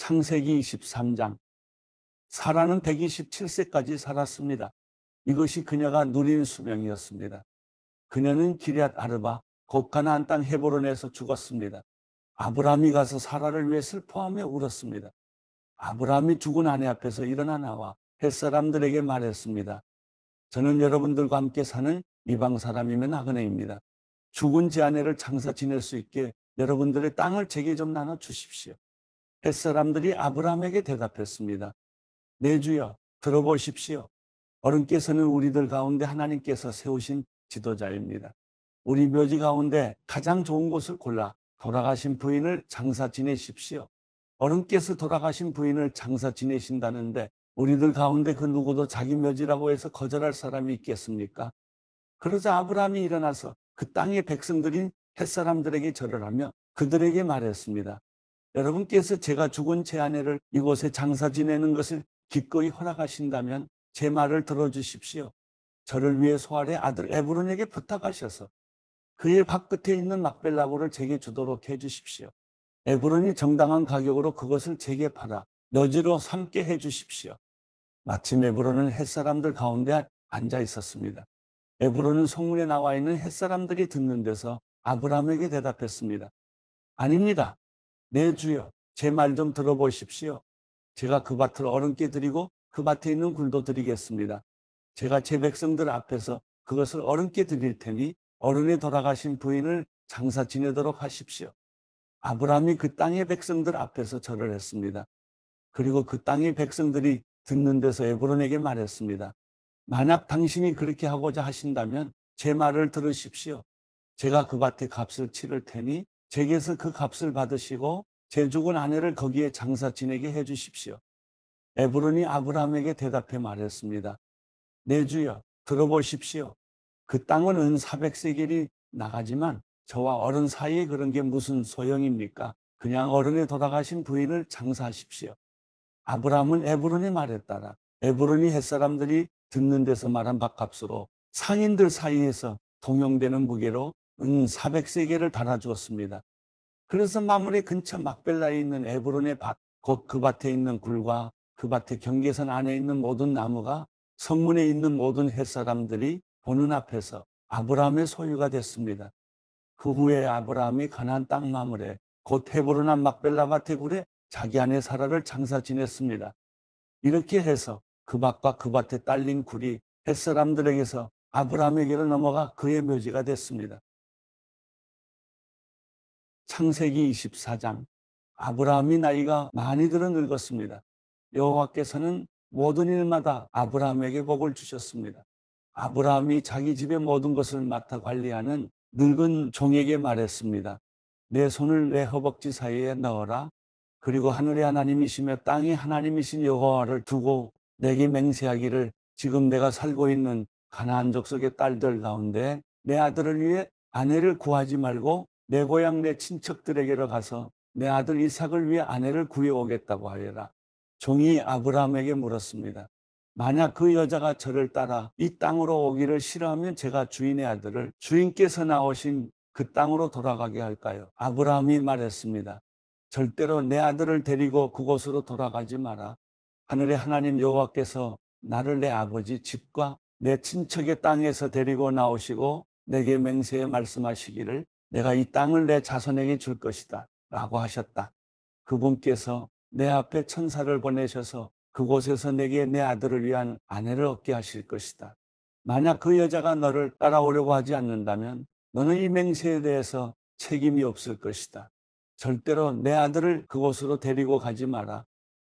창세기 23장. 사라는 127세까지 살았습니다. 이것이 그녀가 누린 수명이었습니다. 그녀는 기럇 아르바 곧 가나안 땅 헤브론에서 죽었습니다. 아브라함이 가서 사라를 위해 슬퍼하며 울었습니다. 아브라함이 죽은 아내 앞에서 일어나 나와 햇사람들에게 말했습니다. 저는 여러분들과 함께 사는 이방 사람이며 나그네입니다. 죽은 제 아내를 장사 지낼 수 있게 여러분들의 땅을 제게 좀 나눠 주십시오. 햇사람들이 아브라함에게 대답했습니다. 내 주여, 들어보십시오. 어른께서는 우리들 가운데 하나님께서 세우신 지도자입니다. 우리 묘지 가운데 가장 좋은 곳을 골라 돌아가신 부인을 장사 지내십시오. 어른께서 돌아가신 부인을 장사 지내신다는데 우리들 가운데 그 누구도 자기 묘지라고 해서 거절할 사람이 있겠습니까? 그러자 아브라함이 일어나서 그 땅의 백성들인 햇사람들에게 절을 하며 그들에게 말했습니다. 여러분께서 제가 죽은 제 아내를 이곳에 장사 지내는 것을 기꺼이 허락하신다면 제 말을 들어주십시오. 저를 위해 소알의 아들 에브론에게 부탁하셔서 그의 밭끝에 있는 막벨라고를 제게 주도록 해주십시오. 에브론이 정당한 가격으로 그것을 제게 팔아 묘지로 삼게 해주십시오. 마침 에브론은 햇사람들 가운데 앉아 있었습니다. 에브론은 성문에 나와 있는 햇사람들이 듣는 데서 아브라함에게 대답했습니다. 아닙니다. 내 주여, 제 말 좀 들어보십시오. 제가 그 밭을 어른께 드리고 그 밭에 있는 굴도 드리겠습니다. 제가 제 백성들 앞에서 그것을 어른께 드릴 테니 어른의 돌아가신 부인을 장사 지내도록 하십시오. 아브라함이 그 땅의 백성들 앞에서 절을 했습니다. 그리고 그 땅의 백성들이 듣는 데서 에브론에게 말했습니다. 만약 당신이 그렇게 하고자 하신다면 제 말을 들으십시오. 제가 그 밭에 값을 치를 테니 제게서 그 값을 받으시고 제 죽은 아내를 거기에 장사 지내게 해 주십시오. 에브론이 아브라함에게 대답해 말했습니다. 내 주여, 들어보십시오. 그 땅은 은 400세겔이 나가지만 저와 어른 사이에 그런 게 무슨 소용입니까? 그냥 어른의 돌아가신 부인을 장사하십시오. 아브라함은 에브론의 말에 따라 에브론이 햇사람들이 듣는 데서 말한 밭값으로 상인들 사이에서 통용되는 무게로 은 400세겔을 달아주었습니다. 그래서 마므레 근처 막벨라에 있는 에브론의 밭, 곧 그 밭에 있는 굴과 그 밭의 경계선 안에 있는 모든 나무가 성문에 있는 모든 햇사람들이 보는 앞에서 아브라함의 소유가 됐습니다. 그 후에 아브라함이 가나안 땅 마므레 곧 헤브론 앞 막벨라 밭의 굴에 자기 아내 사라를 장사 지냈습니다. 이렇게 해서 그 밭과 그 밭에 딸린 굴이 햇사람들에게서 아브라함에게로 넘어가 그의 묘지가 됐습니다. 창세기 24장. 아브라함이 나이가 많이 들어 늙었습니다. 여호와께서는 모든 일마다 아브라함에게 복을 주셨습니다. 아브라함이 자기 집의 모든 것을 맡아 관리하는 늙은 종에게 말했습니다. 내 손을 내 허벅지 사이에 넣어라. 그리고 하늘의 하나님이시며 땅의 하나님이신 여호와를 두고 내게 맹세하기를 지금 내가 살고 있는 가나안 족속의 딸들 가운데 내 아들을 위해 아내를 구하지 말고 내 고향 내 친척들에게로 가서 내 아들 이삭을 위해 아내를 구해오겠다고 하여라. 종이 아브라함에게 물었습니다. 만약 그 여자가 저를 따라 이 땅으로 오기를 싫어하면 제가 주인의 아들을 주인께서 나오신 그 땅으로 돌아가게 할까요? 아브라함이 말했습니다. 절대로 내 아들을 데리고 그곳으로 돌아가지 마라. 하늘의 하나님 여호와께서 나를 내 아버지 집과 내 친척의 땅에서 데리고 나오시고 내게 맹세해 말씀하시기를 내가 이 땅을 내 자손에게 줄 것이다 라고 하셨다. 그분께서 내 앞에 천사를 보내셔서 그곳에서 내게 내 아들을 위한 아내를 얻게 하실 것이다. 만약 그 여자가 너를 따라오려고 하지 않는다면 너는 이 맹세에 대해서 책임이 없을 것이다. 절대로 내 아들을 그곳으로 데리고 가지 마라.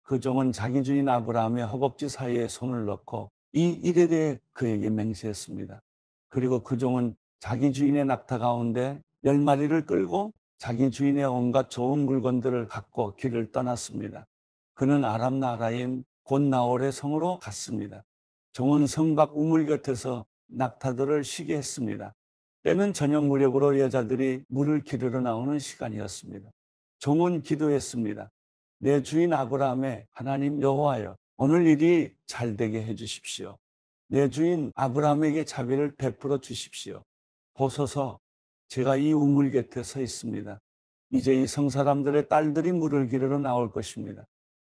그 종은 자기 주인 아브라함의 허벅지 사이에 손을 넣고 이 일에 대해 그에게 맹세했습니다. 그리고 그 종은 자기 주인의 낙타 가운데 10마리를 끌고 자기 주인의 온갖 좋은 물건들을 갖고 길을 떠났습니다. 그는 아람 나라인 곧 나홀의 성으로 갔습니다. 종은 성 밖 우물 곁에서 낙타들을 쉬게 했습니다. 때는 저녁 무렵으로 여자들이 물을 기르러 나오는 시간이었습니다. 종은 기도했습니다. 내 주인 아브라함의 하나님 여호와여, 오늘 일이 잘 되게 해 주십시오. 내 주인 아브라함에게 자비를 베풀어 주십시오. 보소서, 제가 이 우물 곁에 서 있습니다. 이제 이 성 사람들의 딸들이 물을 기르러 나올 것입니다.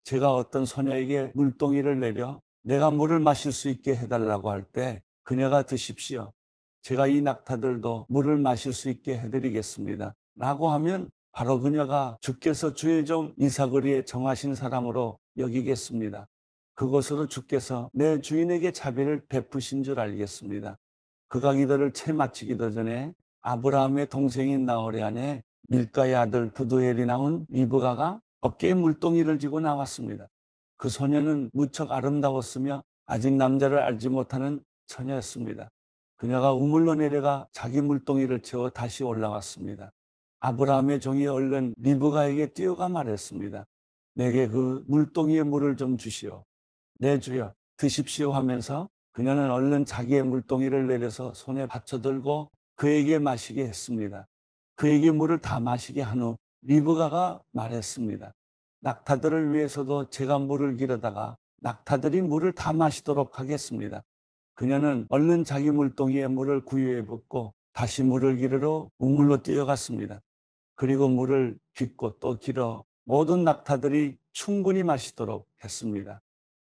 제가 어떤 소녀에게 물동이를 내려 내가 물을 마실 수 있게 해달라고 할 때 그녀가 드십시오. 제가 이 낙타들도 물을 마실 수 있게 해드리겠습니다. 라고 하면 바로 그녀가 주께서 주의 종 이사거리에 정하신 사람으로 여기겠습니다. 그것으로 주께서 내 주인에게 자비를 베푸신 줄 알겠습니다. 그가 이들을 채 마치기도 전에 아브라함의 동생인 나홀의 아내 밀가의 아들 부두엘이 낳은 리브가가 어깨에 물동이를 쥐고 나왔습니다. 그 소녀는 무척 아름다웠으며 아직 남자를 알지 못하는 처녀였습니다. 그녀가 우물로 내려가 자기 물동이를 채워 다시 올라왔습니다. 아브라함의 종이 얼른 리브가에게 뛰어가 말했습니다. 내게 그 물동이의 물을 좀 주시오. 네 주여 드십시오 하면서 그녀는 얼른 자기의 물동이를 내려서 손에 받쳐들고 그에게 마시게 했습니다. 그에게 물을 다 마시게 한 후 리브가가 말했습니다. 낙타들을 위해서도 제가 물을 기르다가 낙타들이 물을 다 마시도록 하겠습니다. 그녀는 얼른 자기 물동이에 물을 구유에 붓고 다시 물을 기르러 우물로 뛰어갔습니다. 그리고 물을 깃고 또 길어 모든 낙타들이 충분히 마시도록 했습니다.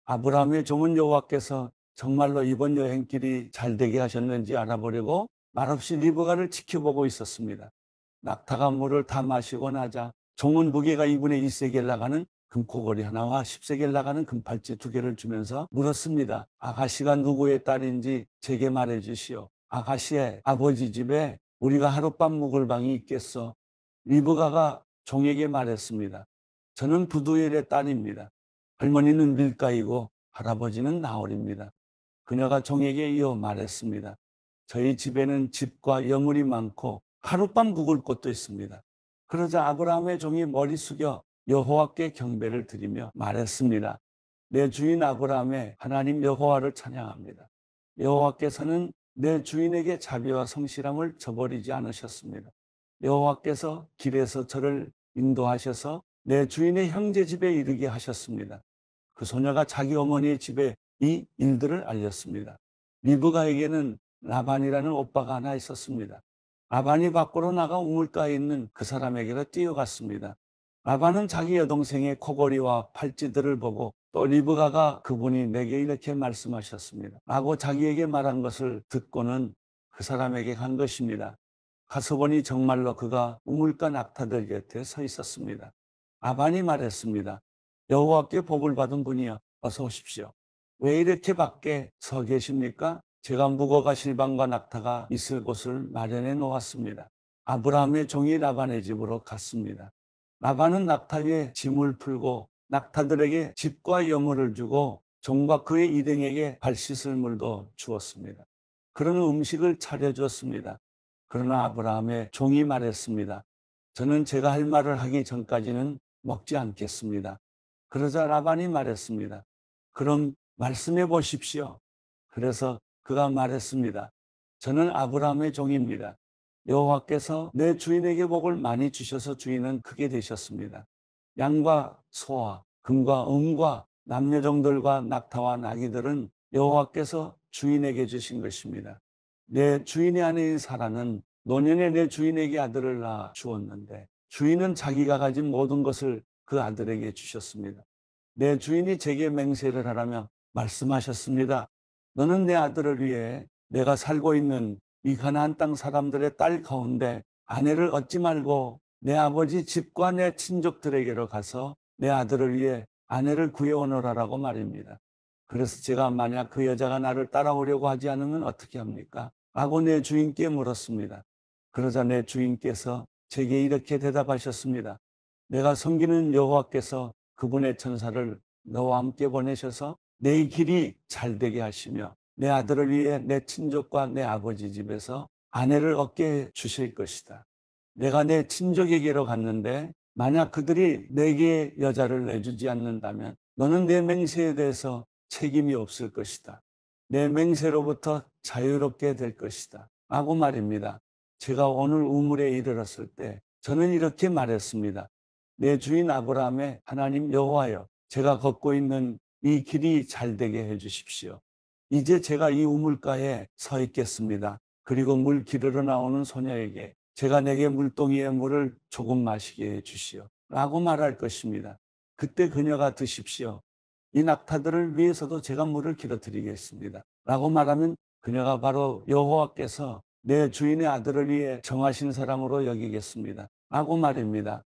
아브라함의 종은 여호와께서 정말로 이번 여행길이 잘 되게 하셨는지 알아보려고 말없이 리브가를 지켜보고 있었습니다. 낙타가 물을 다 마시고 나자 종은 무게가 2분의 1세겔 나가는 금코걸이 하나와 10세겔 나가는 금팔찌 2개를 주면서 물었습니다. 아가씨가 누구의 딸인지 제게 말해 주시오. 아가씨의 아버지 집에 우리가 하룻밤 묵을 방이 있겠소. 리브가가 종에게 말했습니다. 저는 부두엘의 딸입니다. 할머니는 밀가이고 할아버지는 나홀입니다. 그녀가 종에게 이어 말했습니다. 저희 집에는 집과 여물이 많고 하룻밤 묵을 곳도 있습니다. 그러자 아브라함의 종이 머리 숙여 여호와께 경배를 드리며 말했습니다. 내 주인 아브라함의 하나님 여호와를 찬양합니다. 여호와께서는 내 주인에게 자비와 성실함을 저버리지 않으셨습니다. 여호와께서 길에서 저를 인도하셔서 내 주인의 형제 집에 이르게 하셨습니다. 그 소녀가 자기 어머니의 집에 이 일들을 알렸습니다. 리브가에게는 라반이라는 오빠가 하나 있었습니다. 라반이 밖으로 나가 우물가에 있는 그 사람에게로 뛰어갔습니다. 라반은 자기 여동생의 코걸이와 팔찌들을 보고 또 리브가가 그분이 내게 이렇게 말씀하셨습니다. 라고 자기에게 말한 것을 듣고는 그 사람에게 간 것입니다. 가서 보니 정말로 그가 우물가 낙타들 곁에 서 있었습니다. 라반이 말했습니다. 여호와께 복을 받은 분이여 어서 오십시오. 왜 이렇게 밖에 서 계십니까? 제가 묵어가실 방과 낙타가 있을 곳을 마련해 놓았습니다. 아브라함의 종이 라반의 집으로 갔습니다. 라반은 낙타 위에 짐을 풀고 낙타들에게 집과 여물을 주고 종과 그의 일행에게 발 씻을 물도 주었습니다. 그런 음식을 차려주었습니다. 그러나 아브라함의 종이 말했습니다. 저는 제가 할 말을 하기 전까지는 먹지 않겠습니다. 그러자 라반이 말했습니다. 그럼 말씀해 보십시오. 그래서 그가 말했습니다. 저는 아브라함의 종입니다. 여호와께서 내 주인에게 복을 많이 주셔서 주인은 크게 되셨습니다. 양과 소와 금과 은과 남녀종들과 낙타와 나귀들은 여호와께서 주인에게 주신 것입니다. 내 주인의 아내인 사라는 노년에 내 주인에게 아들을 낳아 주었는데 주인은 자기가 가진 모든 것을 그 아들에게 주셨습니다. 내 주인이 제게 맹세를 하라며 말씀하셨습니다. 너는 내 아들을 위해 내가 살고 있는 이 가나안 땅 사람들의 딸 가운데 아내를 얻지 말고 내 아버지 집과 내 친족들에게로 가서 내 아들을 위해 아내를 구해오너라라고 말입니다. 그래서 제가 만약 그 여자가 나를 따라오려고 하지 않으면 어떻게 합니까? 라고 내 주인께 물었습니다. 그러자 내 주인께서 제게 이렇게 대답하셨습니다. 내가 섬기는 여호와께서 그분의 천사를 너와 함께 보내셔서 내 길이 잘 되게 하시며 내 아들을 위해 내 친족과 내 아버지 집에서 아내를 얻게 주실 것이다. 내가 내 친족에게로 갔는데 만약 그들이 내게 여자를 내주지 않는다면 너는 내 맹세에 대해서 책임이 없을 것이다. 내 맹세로부터 자유롭게 될 것이다. 라고 말입니다. 제가 오늘 우물에 이르렀을 때 저는 이렇게 말했습니다. 내 주인 아브라함의 하나님 여호와여, 제가 걷고 있는 이 길이 잘 되게 해 주십시오. 이제 제가 이 우물가에 서 있겠습니다. 그리고 물 기르러 나오는 소녀에게 제가 내게 물동이의 물을 조금 마시게 해 주시오. 라고 말할 것입니다. 그때 그녀가 드십시오. 이 낙타들을 위해서도 제가 물을 길어드리겠습니다. 라고 말하면 그녀가 바로 여호와께서 내 주인의 아들을 위해 정하신 사람으로 여기겠습니다. 라고 말입니다.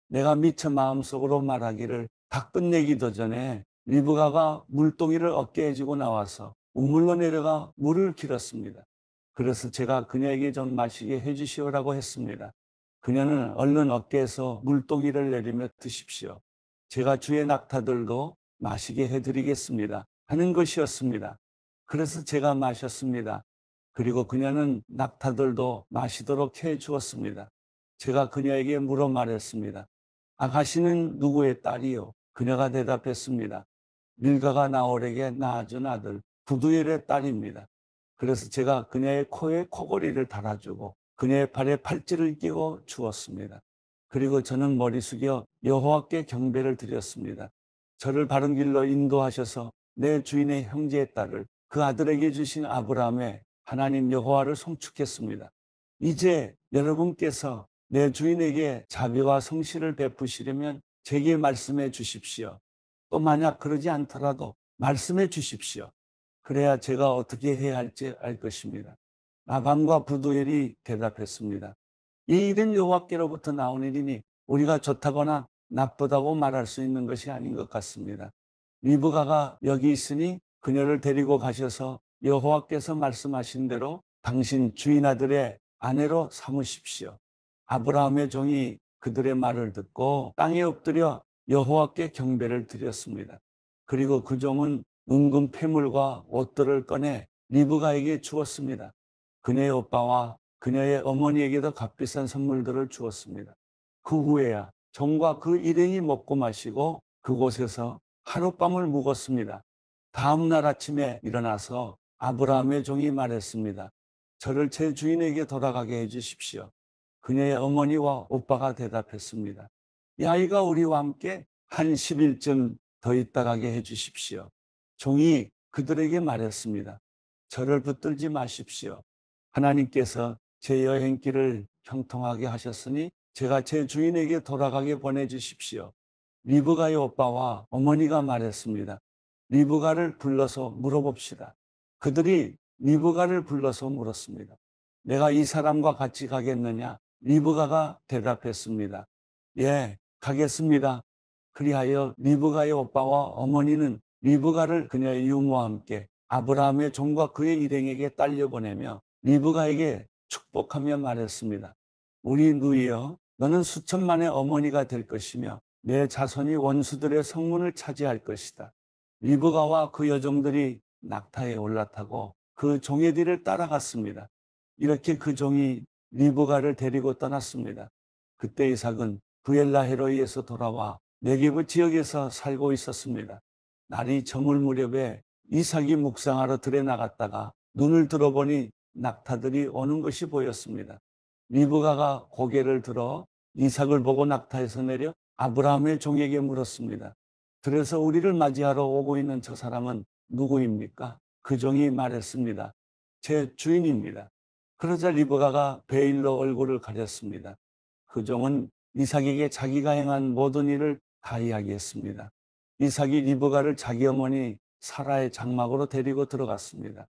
내가 미처 마음속으로 말하기를 다 끝내기도 전에 리브가가 물동이를 어깨에 지고 나와서 우물로 내려가 물을 길었습니다. 그래서 제가 그녀에게 좀 마시게 해주시오라고 했습니다. 그녀는 얼른 어깨에서 물동이를 내리며 드십시오. 제가 주의 낙타들도 마시게 해드리겠습니다. 하는 것이었습니다. 그래서 제가 마셨습니다. 그리고 그녀는 낙타들도 마시도록 해 주었습니다. 제가 그녀에게 물어 말했습니다. 아가씨는 누구의 딸이요? 그녀가 대답했습니다. 밀가가 나홀에게 낳아준 아들 부두엘의 딸입니다. 그래서 제가 그녀의 코에 코골이를 달아주고 그녀의 발에 팔찌를 끼고 주었습니다. 그리고 저는 머리 숙여 여호와께 경배를 드렸습니다. 저를 바른 길로 인도하셔서 내 주인의 형제의 딸을 그 아들에게 주신 아브라함의 하나님 여호와를 송축했습니다. 이제 여러분께서 내 주인에게 자비와 성실을 베푸시려면 제게 말씀해 주십시오. 또 만약 그러지 않더라도 말씀해 주십시오. 그래야 제가 어떻게 해야 할지 알 것입니다. 라반과 부두엘이 대답했습니다. 이 일은 여호와께로부터 나온 일이니 우리가 좋다거나 나쁘다고 말할 수 있는 것이 아닌 것 같습니다. 리브가가 여기 있으니 그녀를 데리고 가셔서 여호와께서 말씀하신 대로 당신 주인 아들의 아내로 삼으십시오. 아브라함의 종이 그들의 말을 듣고 땅에 엎드려 여호와께 경배를 드렸습니다. 그리고 그 종은 은금 패물과 옷들을 꺼내 리브가에게 주었습니다. 그녀의 오빠와 그녀의 어머니에게도 값비싼 선물들을 주었습니다. 그 후에야 종과 그 일행이 먹고 마시고 그곳에서 하룻밤을 묵었습니다. 다음 날 아침에 일어나서 아브라함의 종이 말했습니다. 저를 제 주인에게 돌아가게 해 주십시오. 그녀의 어머니와 오빠가 대답했습니다. 이 아이가 우리와 함께 한 10일쯤 더 있다 가게 해 주십시오. 종이 그들에게 말했습니다. 저를 붙들지 마십시오. 하나님께서 제 여행길을 형통하게 하셨으니 제가 제 주인에게 돌아가게 보내주십시오. 리브가의 오빠와 어머니가 말했습니다. 리브가를 불러서 물어봅시다. 그들이 리브가를 불러서 물었습니다. 내가 이 사람과 같이 가겠느냐? 리브가가 대답했습니다. 예, 가겠습니다. 그리하여 리브가의 오빠와 어머니는 리브가를 그녀의 유모와 함께 아브라함의 종과 그의 일행에게 딸려보내며 리브가에게 축복하며 말했습니다. 우리 누이여, 너는 수천만의 어머니가 될 것이며 내 자손이 원수들의 성문을 차지할 것이다. 리브가와 그 여종들이 낙타에 올라타고 그 종의 뒤를 따라갔습니다. 이렇게 그 종이 리브가를 데리고 떠났습니다. 그때 이삭은 브엘라헤로이에서 돌아와 네게브 지역에서 살고 있었습니다. 날이 저물 무렵에 이삭이 묵상하러 들에 나갔다가 눈을 들어보니 낙타들이 오는 것이 보였습니다. 리브가가 고개를 들어 이삭을 보고 낙타에서 내려 아브라함의 종에게 물었습니다. 그래서 우리를 맞이하러 오고 있는 저 사람은 누구입니까? 그 종이 말했습니다. 제 주인입니다. 그러자 리브가가 베일로 얼굴을 가렸습니다. 그 종은 이삭에게 자기가 행한 모든 일을 다 이야기했습니다. 이삭이 리브가를 자기 어머니 사라의 장막으로 데리고 들어갔습니다.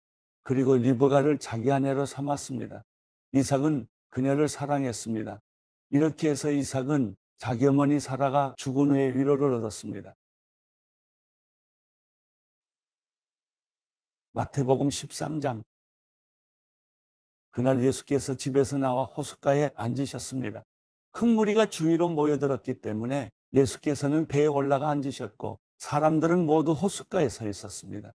그리고 리브가를 자기 아내로 삼았습니다. 이삭은 그녀를 사랑했습니다. 이렇게 해서 이삭은 자기 어머니 사라가 죽은 후에 위로를 얻었습니다. 마태복음 13장. 그날 예수께서 집에서 나와 호숫가에 앉으셨습니다. 큰 무리가 주위로 모여들었기 때문에 예수께서는 배에 올라가 앉으셨고 사람들은 모두 호숫가에 서 있었습니다.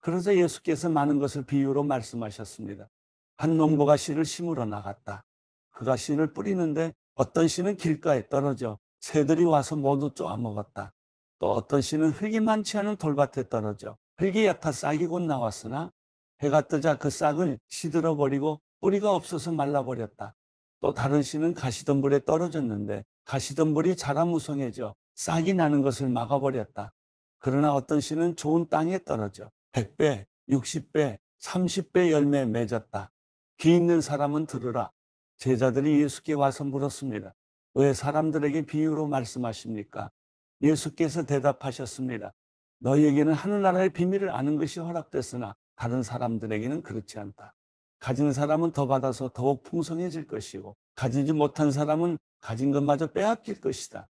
그러자 예수께서 많은 것을 비유로 말씀하셨습니다. 한 농부가 씨를 심으러 나갔다. 그가 씨를 뿌리는데 어떤 씨는 길가에 떨어져 새들이 와서 모두 쪼아먹었다. 또 어떤 씨는 흙이 많지 않은 돌밭에 떨어져 흙이 얕아 싹이 곧 나왔으나 해가 뜨자 그 싹을 시들어 버리고 뿌리가 없어서 말라버렸다. 또 다른 씨는 가시덤불에 떨어졌는데 가시덤불이 자라 무성해져 싹이 나는 것을 막아버렸다. 그러나 어떤 씨는 좋은 땅에 떨어져 100배, 60배, 30배 열매 맺었다. 귀 있는 사람은 들으라. 제자들이 예수께 와서 물었습니다. 왜 사람들에게 비유로 말씀하십니까? 예수께서 대답하셨습니다. 너희에게는 하늘나라의 비밀을 아는 것이 허락됐으나 다른 사람들에게는 그렇지 않다. 가진 사람은 더 받아서 더욱 풍성해질 것이고 가지지 못한 사람은 가진 것마저 빼앗길 것이다.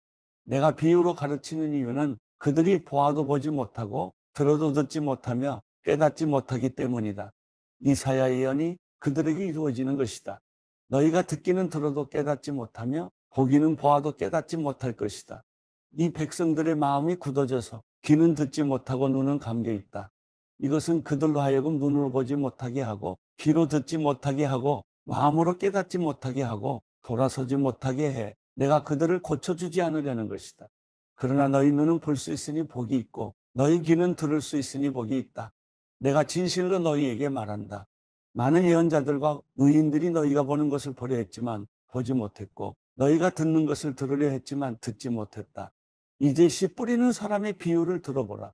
내가 비유로 가르치는 이유는 그들이 보아도 보지 못하고 들어도 듣지 못하며 깨닫지 못하기 때문이다. 이사야 예언이 그들에게 이루어지는 것이다. 너희가 듣기는 들어도 깨닫지 못하며 보기는 보아도 깨닫지 못할 것이다. 이 백성들의 마음이 굳어져서 귀는 듣지 못하고 눈은 감겨 있다. 이것은 그들로 하여금 눈으로 보지 못하게 하고 귀로 듣지 못하게 하고 마음으로 깨닫지 못하게 하고 돌아서지 못하게 해 내가 그들을 고쳐주지 않으려는 것이다. 그러나 너희 눈은 볼 수 있으니 복이 있고 너희 귀는 들을 수 있으니 복이 있다. 내가 진실로 너희에게 말한다. 많은 예언자들과 의인들이 너희가 보는 것을 보려 했지만 보지 못했고 너희가 듣는 것을 들으려 했지만 듣지 못했다. 이제 씨 뿌리는 사람의 비유를 들어보라.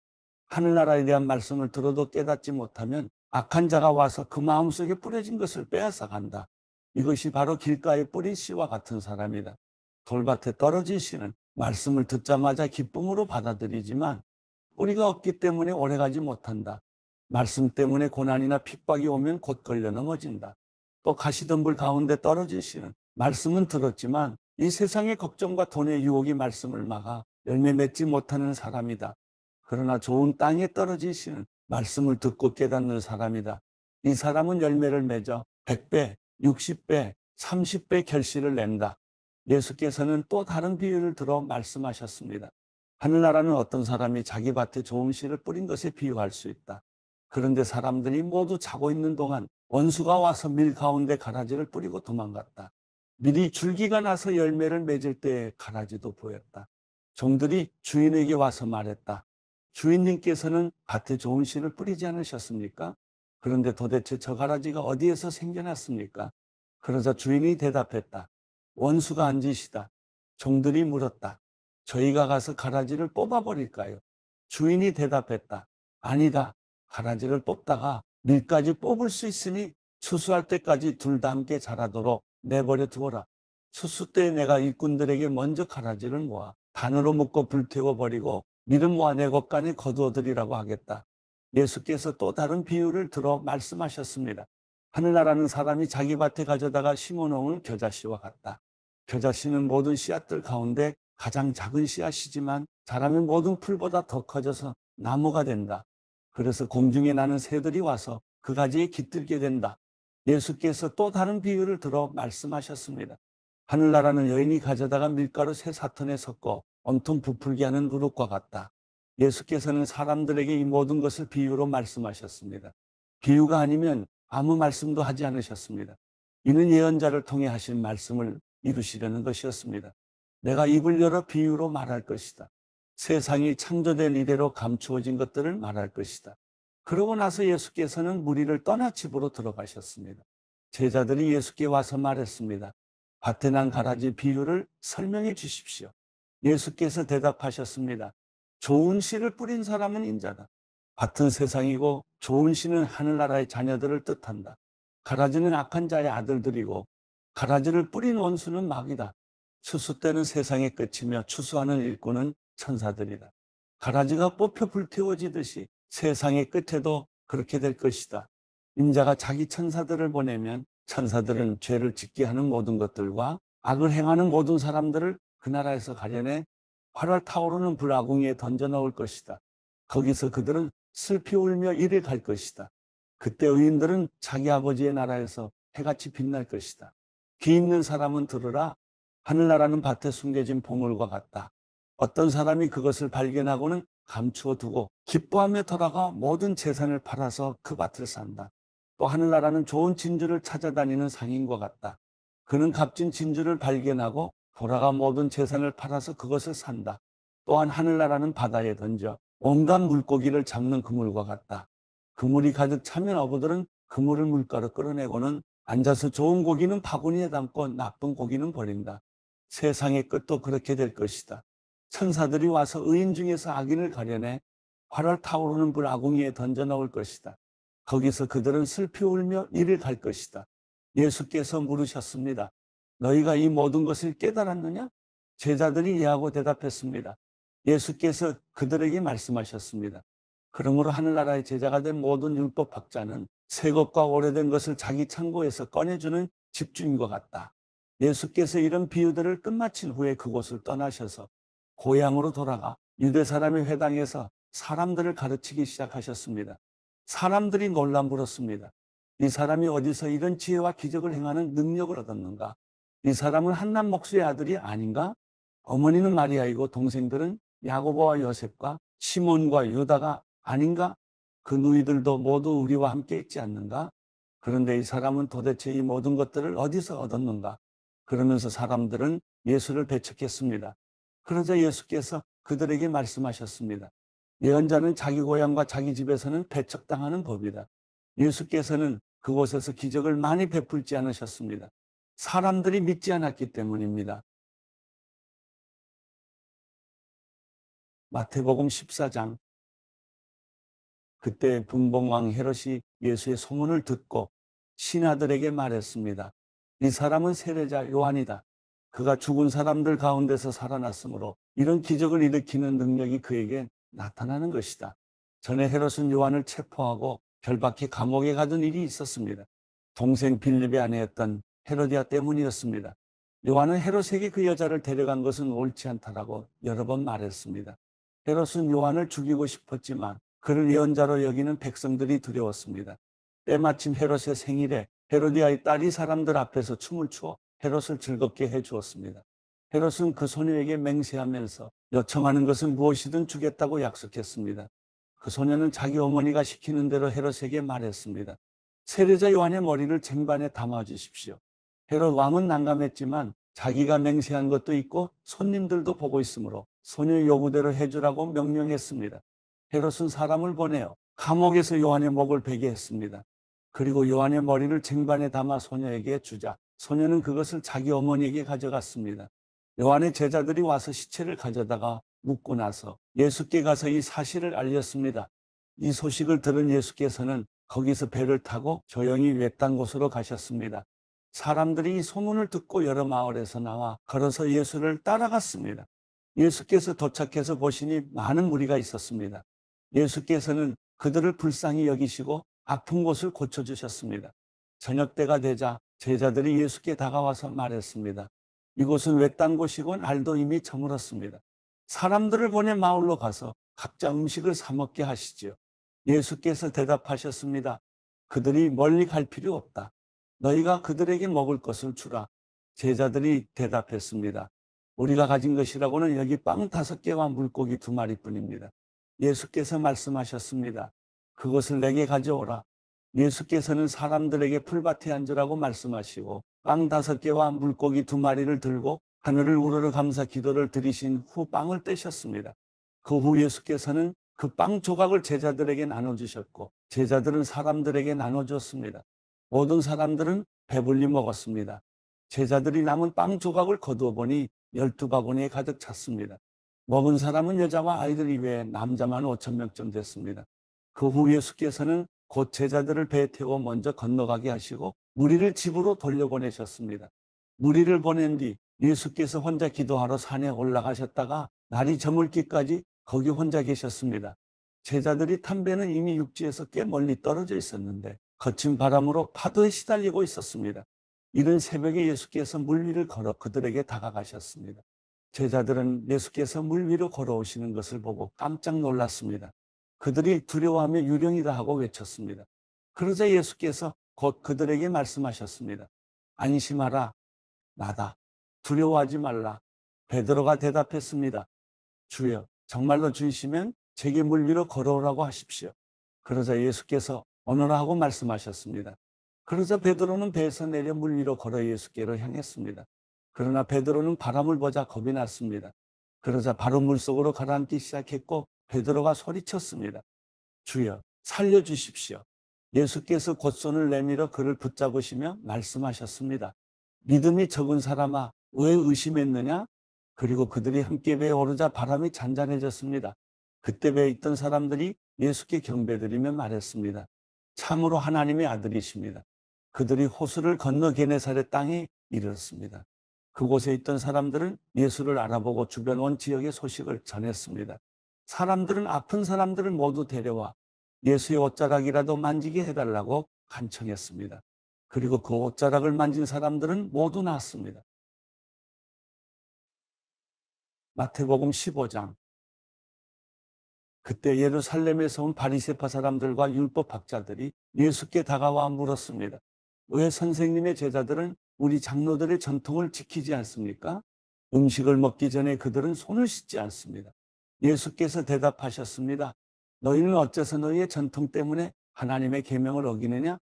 하늘나라에 대한 말씀을 들어도 깨닫지 못하면 악한 자가 와서 그 마음속에 뿌려진 것을 빼앗아 간다. 이것이 바로 길가에 뿌린 씨와 같은 사람이다. 돌밭에 떨어진 씨는 말씀을 듣자마자 기쁨으로 받아들이지만 뿌리가 없기 때문에 오래가지 못한다. 말씀 때문에 고난이나 핍박이 오면 곧 걸려 넘어진다. 또 가시덤불 가운데 떨어진 씨는 말씀은 들었지만 이 세상의 걱정과 돈의 유혹이 말씀을 막아 열매 맺지 못하는 사람이다. 그러나 좋은 땅에 떨어진 씨는 말씀을 듣고 깨닫는 사람이다. 이 사람은 열매를 맺어 100배, 60배, 30배 결실을 낸다. 예수께서는 또 다른 비유를 들어 말씀하셨습니다. 하늘나라는 어떤 사람이 자기 밭에 좋은 씨를 뿌린 것에 비유할 수 있다. 그런데 사람들이 모두 자고 있는 동안 원수가 와서 밀 가운데 가라지를 뿌리고 도망갔다. 밀이 줄기가 나서 열매를 맺을 때에 가라지도 보였다. 종들이 주인에게 와서 말했다. 주인님께서는 밭에 좋은 씨를 뿌리지 않으셨습니까? 그런데 도대체 저 가라지가 어디에서 생겨났습니까? 그러자 주인이 대답했다. 원수가 한 짓이다. 종들이 물었다. 저희가 가서 가라지를 뽑아버릴까요? 주인이 대답했다. 아니다. 가라지를 뽑다가 밀까지 뽑을 수 있으니 추수할 때까지 둘 다 함께 자라도록 내버려 두어라. 추수 때 내가 일꾼들에게 먼저 가라지를 모아 단으로 묶어 불태워 버리고 밀은 모아 내 곳간에 거두어들이라고 하겠다. 예수께서 또 다른 비유를 들어 말씀하셨습니다. 하늘나라는 사람이 자기 밭에 가져다가 심어놓은 겨자씨와 같다. 겨자씨는 모든 씨앗들 가운데 가장 작은 씨앗이지만 자라면 모든 풀보다 더 커져서 나무가 된다. 그래서 공중에 나는 새들이 와서 그 가지에 깃들게 된다. 예수께서 또 다른 비유를 들어 말씀하셨습니다. 하늘나라는 여인이 가져다가 밀가루 새 사탄에 섞어 온통 부풀게 하는 그릇과 같다. 예수께서는 사람들에게 이 모든 것을 비유로 말씀하셨습니다. 비유가 아니면 아무 말씀도 하지 않으셨습니다. 이는 예언자를 통해 하신 말씀을 이루시려는 것이었습니다. 내가 입을 열어 비유로 말할 것이다. 세상이 창조된 이래로 감추어진 것들을 말할 것이다. 그러고 나서 예수께서는 무리를 떠나 집으로 들어가셨습니다. 제자들이 예수께 와서 말했습니다. 밭에 난 가라지 비유를 설명해 주십시오. 예수께서 대답하셨습니다. 좋은 씨를 뿌린 사람은 인자다. 밭은 세상이고 좋은 씨는 하늘나라의 자녀들을 뜻한다. 가라지는 악한 자의 아들들이고 가라지를 뿌린 원수는 마귀다. 추수 때는 세상의 끝이며 추수하는 일꾼은 천사들이다. 가라지가 뽑혀 불태워지듯이 세상의 끝에도 그렇게 될 것이다. 인자가 자기 천사들을 보내면 천사들은 죄를 짓게 하는 모든 것들과 악을 행하는 모든 사람들을 그 나라에서 가려내 활활 타오르는 불아궁이에 던져 넣을 것이다. 거기서 그들은 슬피 울며 이래 갈 것이다. 그때 의인들은 자기 아버지의 나라에서 해같이 빛날 것이다. 귀 있는 사람은 들으라. 하늘나라는 밭에 숨겨진 보물과 같다. 어떤 사람이 그것을 발견하고는 감추어 두고 기뻐하며 돌아가 모든 재산을 팔아서 그 밭을 산다. 또 하늘나라는 좋은 진주를 찾아다니는 상인과 같다. 그는 값진 진주를 발견하고 돌아가 모든 재산을 팔아서 그것을 산다. 또한 하늘나라는 바다에 던져 온갖 물고기를 잡는 그물과 같다. 그물이 가득 차면 어부들은 그물을 물가로 끌어내고는 앉아서 좋은 고기는 바구니에 담고 나쁜 고기는 버린다. 세상의 끝도 그렇게 될 것이다. 천사들이 와서 의인 중에서 악인을 가려내 활활 타오르는 불 아궁이에 던져 넣을 것이다. 거기서 그들은 슬피 울며 이를 갈 것이다. 예수께서 물으셨습니다. 너희가 이 모든 것을 깨달았느냐? 제자들이 이하고 대답했습니다. 예수께서 그들에게 말씀하셨습니다. 그러므로 하늘나라의 제자가 된 모든 율법학자는 새 것과 오래된 것을 자기 창고에서 꺼내주는 집주인과 같다. 예수께서 이런 비유들을 끝마친 후에 그곳을 떠나셔서 고향으로 돌아가 유대 사람의 회당에서 사람들을 가르치기 시작하셨습니다. 사람들이 놀라 물었습니다. 이 사람이 어디서 이런 지혜와 기적을 행하는 능력을 얻었는가? 이 사람은 한난 목수의 아들이 아닌가? 어머니는 마리아이고 동생들은 야고보와 요셉과 시몬과 유다가 아닌가? 그 누이들도 모두 우리와 함께 있지 않는가? 그런데 이 사람은 도대체 이 모든 것들을 어디서 얻었는가? 그러면서 사람들은 예수를 배척했습니다. 그러자 예수께서 그들에게 말씀하셨습니다. 예언자는 자기 고향과 자기 집에서는 배척당하는 법이다. 예수께서는 그곳에서 기적을 많이 베풀지 않으셨습니다. 사람들이 믿지 않았기 때문입니다. 마태복음 14장. 그때 분봉왕 헤롯이 예수의 소문을 듣고 신하들에게 말했습니다. 이 사람은 세례자 요한이다. 그가 죽은 사람들 가운데서 살아났으므로 이런 기적을 일으키는 능력이 그에게 나타나는 것이다. 전에 헤롯은 요한을 체포하고 결박해 감옥에 가둔 일이 있었습니다. 동생 빌립의 아내였던 헤로디아 때문이었습니다. 요한은 헤롯에게 그 여자를 데려간 것은 옳지 않다라고 여러 번 말했습니다. 헤롯은 요한을 죽이고 싶었지만 그를 예언자로 여기는 백성들이 두려웠습니다. 때마침 헤롯의 생일에 헤로디아의 딸이 사람들 앞에서 춤을 추어 헤롯을 즐겁게 해주었습니다. 헤롯은 그 소녀에게 맹세하면서 요청하는 것은 무엇이든 주겠다고 약속했습니다. 그 소녀는 자기 어머니가 시키는 대로 헤롯에게 말했습니다. 세례자 요한의 머리를 쟁반에 담아주십시오. 헤롯 왕은 난감했지만 자기가 맹세한 것도 있고 손님들도 보고 있으므로 소녀의 요구대로 해주라고 명령했습니다. 헤롯은 사람을 보내어 감옥에서 요한의 목을 베게 했습니다. 그리고 요한의 머리를 쟁반에 담아 소녀에게 주자 소녀는 그것을 자기 어머니에게 가져갔습니다. 요한의 제자들이 와서 시체를 가져다가 묻고 나서 예수께 가서 이 사실을 알렸습니다. 이 소식을 들은 예수께서는 거기서 배를 타고 조용히 외딴 곳으로 가셨습니다. 사람들이 이 소문을 듣고 여러 마을에서 나와 걸어서 예수를 따라갔습니다. 예수께서 도착해서 보시니 많은 무리가 있었습니다. 예수께서는 그들을 불쌍히 여기시고 아픈 곳을 고쳐주셨습니다. 저녁 때가 되자 제자들이 예수께 다가와서 말했습니다. 이곳은 외딴 곳이고 날도 이미 저물었습니다. 사람들을 보내 마을로 가서 각자 음식을 사 먹게 하시지요. 예수께서 대답하셨습니다. 그들이 멀리 갈 필요 없다. 너희가 그들에게 먹을 것을 주라. 제자들이 대답했습니다. 우리가 가진 것이라고는 여기 빵 5개와 물고기 2마리뿐입니다. 예수께서 말씀하셨습니다. 그것을 내게 가져오라. 예수께서는 사람들에게 풀밭에 앉으라고 말씀하시고 빵 5개와 물고기 2마리를 들고 하늘을 우러러 감사 기도를 드리신 후 빵을 떼셨습니다. 그 후 예수께서는 그 빵 조각을 제자들에게 나눠주셨고 제자들은 사람들에게 나눠줬습니다. 모든 사람들은 배불리 먹었습니다. 제자들이 남은 빵 조각을 거두어 보니 12바구니에 가득 찼습니다. 먹은 사람은 여자와 아이들 이외에 남자만 5,000명쯤 됐습니다. 그 후 예수께서는 곧 제자들을 배에 태워 먼저 건너가게 하시고 무리를 집으로 돌려보내셨습니다. 무리를 보낸 뒤 예수께서 혼자 기도하러 산에 올라가셨다가 날이 저물기까지 거기 혼자 계셨습니다. 제자들이 탄 배는 이미 육지에서 꽤 멀리 떨어져 있었는데 거친 바람으로 파도에 시달리고 있었습니다. 이른 새벽에 예수께서 물 위를 걸어 그들에게 다가가셨습니다. 제자들은 예수께서 물 위로 걸어오시는 것을 보고 깜짝 놀랐습니다. 그들이 두려워하며 유령이다 하고 외쳤습니다. 그러자 예수께서 곧 그들에게 말씀하셨습니다. 안심하라, 나다. 두려워하지 말라. 베드로가 대답했습니다. 주여, 정말로 주이시면 제게 물 위로 걸어오라고 하십시오. 그러자 예수께서 오너라 하고 말씀하셨습니다. 그러자 베드로는 배에서 내려 물 위로 걸어 예수께로 향했습니다. 그러나 베드로는 바람을 보자 겁이 났습니다. 그러자 바로 물속으로 가라앉기 시작했고 베드로가 소리쳤습니다. 주여, 살려주십시오. 예수께서 곧 손을 내밀어 그를 붙잡으시며 말씀하셨습니다. 믿음이 적은 사람아, 왜 의심했느냐? 그리고 그들이 함께 배에 오르자 바람이 잔잔해졌습니다. 그때 배에 있던 사람들이 예수께 경배드리며 말했습니다. 참으로 하나님의 아들이십니다. 그들이 호수를 건너 게네사렛 땅에 이르렀습니다. 그곳에 있던 사람들은 예수를 알아보고 주변 온 지역의 소식을 전했습니다. 사람들은 아픈 사람들을 모두 데려와 예수의 옷자락이라도 만지게 해달라고 간청했습니다. 그리고 그 옷자락을 만진 사람들은 모두 나았습니다. 마태복음 15장. 그때 예루살렘에서 온 바리새파 사람들과 율법 학자들이 예수께 다가와 물었습니다. 왜 선생님의 제자들은 우리 장로들의 전통을 지키지 않습니까? 음식을 먹기 전에 그들은 손을 씻지 않습니다. 예수께서 대답하셨습니다. 너희는 어째서 너희의 전통 때문에 하나님의 계명을 어기느냐?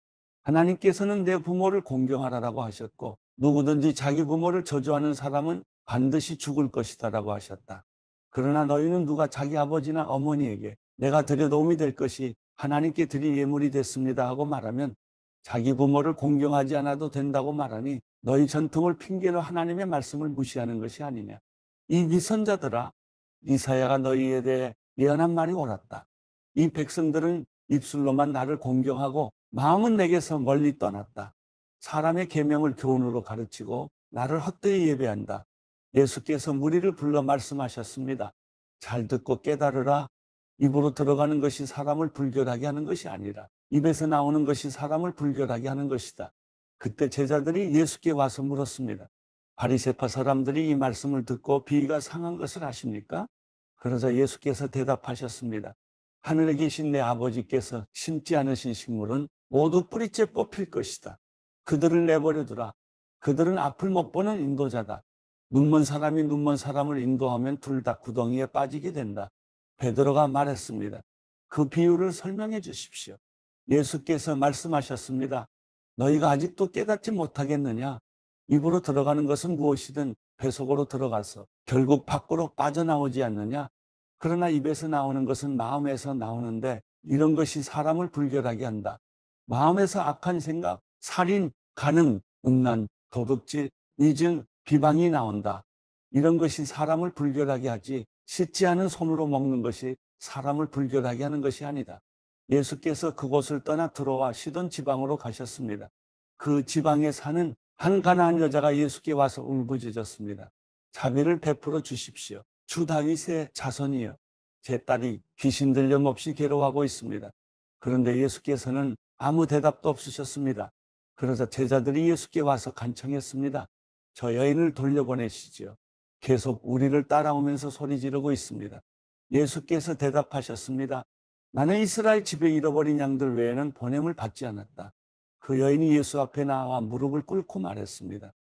하나님께서는 내 부모를 공경하라라고 하셨고 누구든지 자기 부모를 저주하는 사람은 반드시 죽을 것이다라고 하셨다. 그러나 너희는 누가 자기 아버지나 어머니에게 내가 드려 도움이 될 것이 하나님께 드릴 예물이 됐습니다 하고 말하면 자기 부모를 공경하지 않아도 된다고 말하니 너희 전통을 핑계로 하나님의 말씀을 무시하는 것이 아니냐. 이 위선자들아, 이사야가 너희에 대해 예언한 말이 옳았다. 이 백성들은 입술로만 나를 공경하고 마음은 내게서 멀리 떠났다. 사람의 계명을 교훈으로 가르치고 나를 헛되이 예배한다. 예수께서 무리를 불러 말씀하셨습니다. 잘 듣고 깨달으라. 입으로 들어가는 것이 사람을 불결하게 하는 것이 아니라 입에서 나오는 것이 사람을 불결하게 하는 것이다. 그때 제자들이 예수께 와서 물었습니다. 바리새파 사람들이 이 말씀을 듣고 비위가 상한 것을 아십니까? 그러자 예수께서 대답하셨습니다. 하늘에 계신 내 아버지께서 심지 않으신 식물은 모두 뿌리째 뽑힐 것이다. 그들을 내버려 두라. 그들은 앞을 못 보는 인도자다. 눈먼 사람이 눈먼 사람을 인도하면 둘 다 구덩이에 빠지게 된다. 베드로가 말했습니다. 그 비유를 설명해 주십시오. 예수께서 말씀하셨습니다. 너희가 아직도 깨닫지 못하겠느냐? 입으로 들어가는 것은 무엇이든 뱃속으로 들어가서 결국 밖으로 빠져나오지 않느냐? 그러나 입에서 나오는 것은 마음에서 나오는데 이런 것이 사람을 불결하게 한다. 마음에서 악한 생각, 살인, 간음, 음란, 도둑질, 이증, 비방이 나온다. 이런 것이 사람을 불결하게 하지 씻지 않은 손으로 먹는 것이 사람을 불결하게 하는 것이 아니다. 예수께서 그곳을 떠나 들어와 시돈 지방으로 가셨습니다. 그 지방에 사는 한 가나안 여자가 예수께 와서 울부짖었습니다. 자비를 베풀어 주십시오. 주 다윗의 자손이여, 제 딸이 귀신 들림 없이 괴로워하고 있습니다. 그런데 예수께서는 아무 대답도 없으셨습니다. 그러자 제자들이 예수께 와서 간청했습니다. 저 여인을 돌려보내시지요. 계속 우리를 따라오면서 소리 지르고 있습니다. 예수께서 대답하셨습니다. 나는 이스라엘 집에 잃어버린 양들 외에는 보냄을 받지 않았다. 그 여인이 예수 앞에 나와 무릎을 꿇고 말했습니다.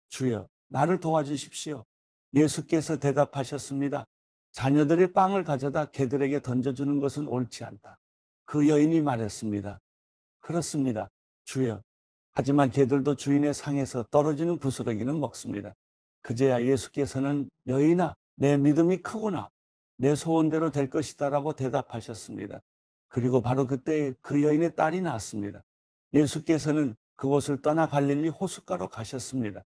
주여, 나를 도와주십시오. 예수께서 대답하셨습니다. 자녀들의 빵을 가져다 개들에게 던져주는 것은 옳지 않다. 그 여인이 말했습니다. 그렇습니다. 주여. 하지만 개들도 주인의 상에서 떨어지는 부스러기는 먹습니다. 그제야 예수께서는 여인아, 내 믿음이 크구나. 내 소원대로 될 것이다라고 대답하셨습니다. 그리고 바로 그때 그 여인의 딸이 낳았습니다. 예수께서는 그곳을 떠나 갈릴리 호숫가로 가셨습니다.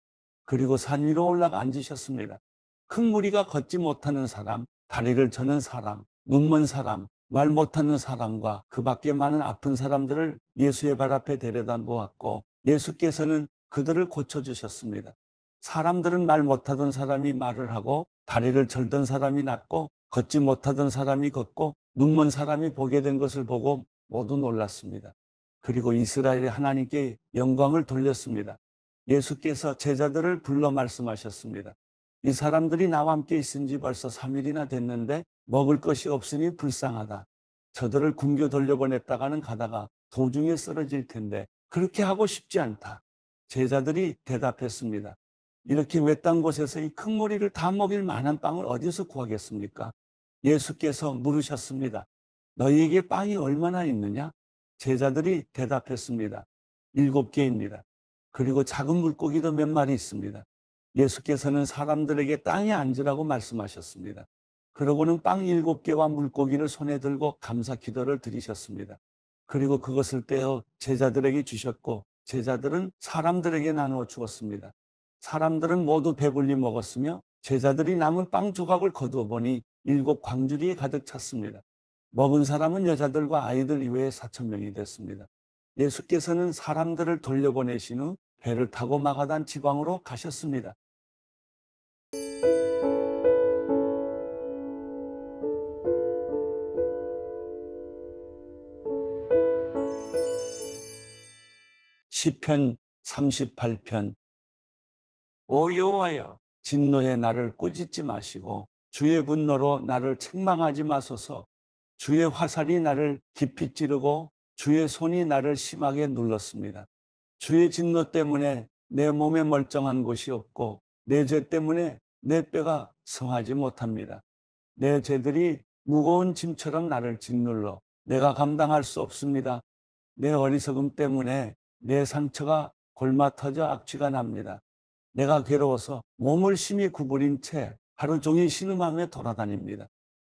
그리고 산 위로 올라가 앉으셨습니다. 큰 무리가 걷지 못하는 사람, 다리를 저는 사람, 눈먼 사람, 말 못하는 사람과 그 밖에 많은 아픈 사람들을 예수의 발 앞에 데려다 놓았고 예수께서는 그들을 고쳐주셨습니다. 사람들은 말 못하던 사람이 말을 하고 다리를 절던 사람이 낫고 걷지 못하던 사람이 걷고 눈먼 사람이 보게 된 것을 보고 모두 놀랐습니다. 그리고 이스라엘의 하나님께 영광을 돌렸습니다. 예수께서 제자들을 불러 말씀하셨습니다. 이 사람들이 나와 함께 있은 지 벌써 3일이나 됐는데 먹을 것이 없으니 불쌍하다. 저들을 굶겨 돌려보냈다가는 가다가 도중에 쓰러질 텐데 그렇게 하고 싶지 않다. 제자들이 대답했습니다. 이렇게 외딴 곳에서 이 큰 무리를 다 먹일 만한 빵을 어디서 구하겠습니까? 예수께서 물으셨습니다. 너희에게 빵이 얼마나 있느냐? 제자들이 대답했습니다. 7개입니다. 그리고 작은 물고기도 몇 마리 있습니다. 예수께서는 사람들에게 땅에 앉으라고 말씀하셨습니다. 그러고는 빵 7개와 물고기를 손에 들고 감사 기도를 드리셨습니다. 그리고 그것을 떼어 제자들에게 주셨고 제자들은 사람들에게 나누어 주었습니다. 사람들은 모두 배불리 먹었으며 제자들이 남은 빵 조각을 거두어 보니 7광주리에 가득 찼습니다. 먹은 사람은 여자들과 아이들 이외에 4,000명이 됐습니다. 예수께서는 사람들을 돌려보내신 후 배를 타고 마가단 지방으로 가셨습니다. 시편 38편. 오 여호와여, 진노에 나를 꾸짖지 마시고 주의 분노로 나를 책망하지 마소서. 주의 화살이 나를 깊이 찌르고 주의 손이 나를 심하게 눌렀습니다. 주의 진노 때문에 내 몸에 멀쩡한 곳이 없고 내 죄 때문에 내 뼈가 성하지 못합니다. 내 죄들이 무거운 짐처럼 나를 짓눌러 내가 감당할 수 없습니다. 내 어리석음 때문에 내 상처가 골마 터져 악취가 납니다. 내가 괴로워서 몸을 심히 구부린 채 하루 종일 신음하며 돌아다닙니다.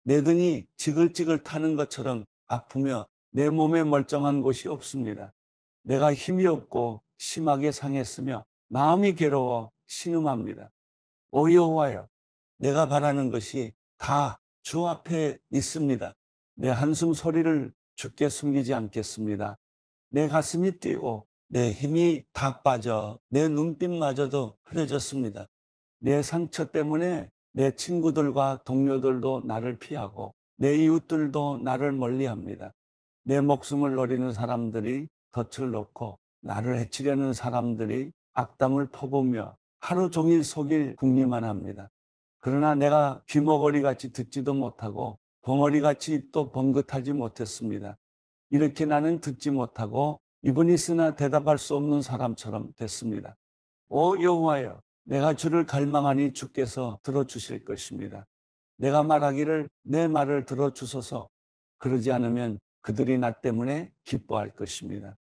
내 등이 지글지글 타는 것처럼 아프며 내 몸에 멀쩡한 곳이 없습니다. 내가 힘이 없고 심하게 상했으며 마음이 괴로워 신음합니다. 오 여호와여, 내가 바라는 것이 다 주 앞에 있습니다. 내 한숨 소리를 주께 숨기지 않겠습니다. 내 가슴이 뛰고 내 힘이 다 빠져 내 눈빛마저도 흐려졌습니다. 내 상처 때문에 내 친구들과 동료들도 나를 피하고 내 이웃들도 나를 멀리합니다. 내 목숨을 노리는 사람들이 덫을 놓고 나를 해치려는 사람들이 악담을 퍼부으며 하루 종일 속일 궁리만 합니다. 그러나 내가 귀머거리같이 듣지도 못하고 벙어리같이 또 번긋하지 못했습니다. 이렇게 나는 듣지 못하고 입은 있으나 대답할 수 없는 사람처럼 됐습니다. 오 여호와여, 내가 주를 갈망하니 주께서 들어주실 것입니다. 내가 말하기를 내 말을 들어주소서. 그러지 않으면 그들이 나 때문에 기뻐할 것입니다.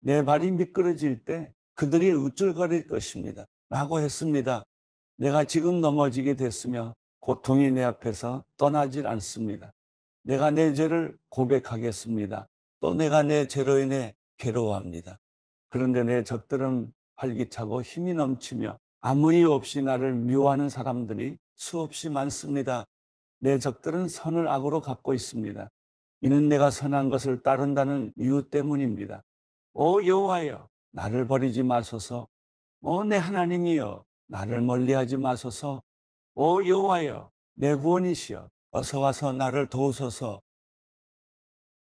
내 발이 미끄러질 때 그들이 우쭐거릴 것입니다. 라고 했습니다. 내가 지금 넘어지게 됐으며 고통이 내 앞에서 떠나질 않습니다. 내가 내 죄를 고백하겠습니다. 또 내가 내 죄로 인해 괴로워합니다. 그런데 내 적들은 활기차고 힘이 넘치며 아무 이유 없이 나를 미워하는 사람들이 수없이 많습니다. 내 적들은 선을 악으로 갚고 있습니다. 이는 내가 선한 것을 따른다는 이유 때문입니다. 오 여호와여, 나를 버리지 마소서. 오 내 하나님이여, 나를 멀리하지 마소서. 오 여호와여, 내 구원이시여, 어서 와서 나를 도우소서.